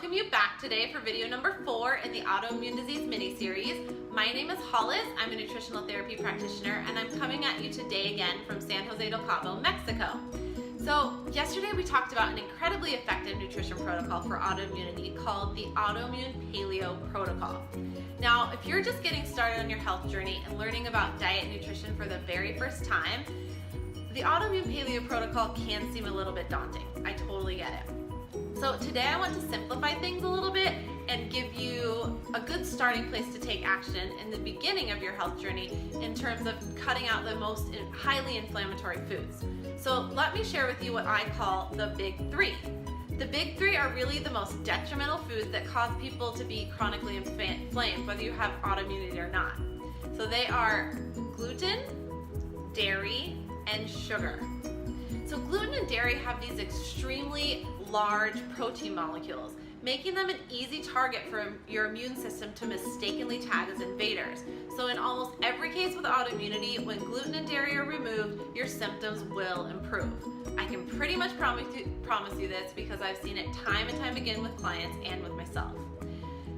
welcome you back today for video number 4 in the autoimmune disease mini-series. My name is Hollis, I'm a nutritional therapy practitioner, and I'm coming at you today again from San Jose del Cabo, Mexico. So yesterday we talked about an incredibly effective nutrition protocol for autoimmunity called the Autoimmune Paleo Protocol. Now, if you're just getting started on your health journey and learning about diet and nutrition for the very first time, the Autoimmune Paleo Protocol can seem a little bit daunting. I totally get it. So today I want to simplify things a little bit and give you a good starting place to take action in the beginning of your health journey in terms of cutting out the most highly inflammatory foods. So let me share with you what I call the big 3. The big 3 are really the most detrimental foods that cause people to be chronically inflamed, whether you have autoimmunity or not. So they are gluten, dairy, and sugar. So gluten and dairy have these extremely large protein molecules, making them an easy target for your immune system to mistakenly tag as invaders. So in almost every case with autoimmunity, when gluten and dairy are removed, your symptoms will improve. I can pretty much promise you this because I've seen it time and time again with clients and with myself.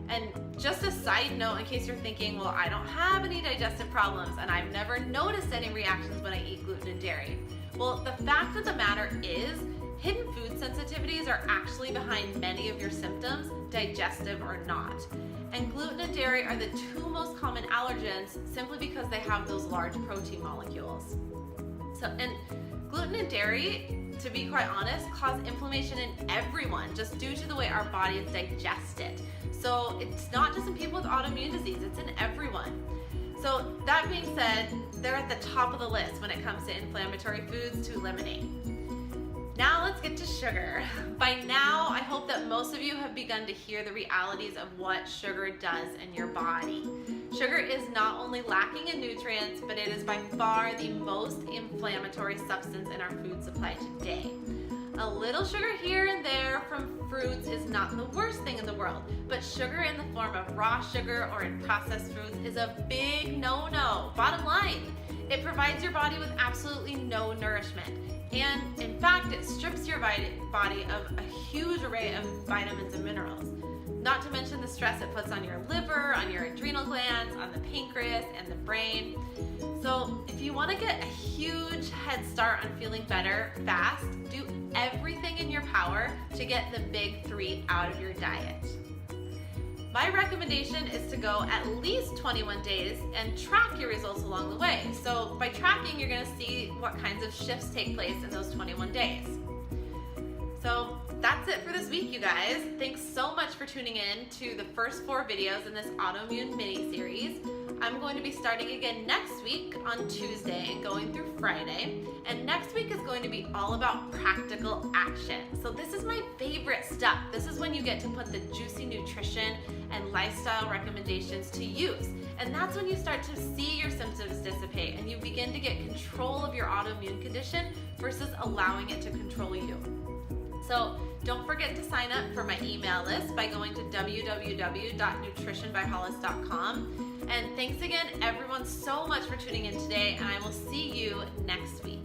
And just a side note, in case you're thinking, well, I don't have any digestive problems and I've never noticed any reactions when I eat gluten and dairy. Well, the fact of the matter is, hidden food sensitivities are actually behind many of your symptoms, digestive or not. And gluten and dairy are the 2 most common allergens simply because they have those large protein molecules. And gluten and dairy, to be quite honest, cause inflammation in everyone just due to the way our bodies digest it. So it's not just in people with autoimmune disease, it's in everyone. So that being said, they're at the top of the list when it comes to inflammatory foods to eliminate. Now let's get to sugar. By now, I hope that most of you have begun to hear the realities of what sugar does in your body. Sugar is not only lacking in nutrients, but it is by far the most inflammatory substance in our food supply today. A little sugar here and there from fruits is not the worst thing in the world, but sugar in the form of raw sugar or in processed foods is a big no-no. Bottom line, it provides your body with absolutely no nourishment. And in fact, it strips your body of a huge array of vitamins and minerals. Not to mention the stress it puts on your liver, on your adrenal glands, on the pancreas, and the brain. So if you want to get a huge head start on feeling better fast, do everything in your power to get the big 3 out of your diet. My recommendation is to go at least 21 days and track your results along the way. So by tracking, you're going to see what kinds of shifts take place in those 21 days. So that's it for this week, you guys. Thanks so much for tuning in to the first 4 videos in this autoimmune mini-series. I'm going to be starting again next week on Tuesday and going through Friday. And next week is going to be all about practical action. So this is my favorite stuff. This is when you get to put the juicy nutrition and lifestyle recommendations to use. And that's when you start to see your symptoms dissipate and you begin to get control of your autoimmune condition versus allowing it to control you. So don't forget to sign up for my email list by going to www.nutritionbyhollis.com. And thanks again, everyone, so much for tuning in today, and I will see you next week.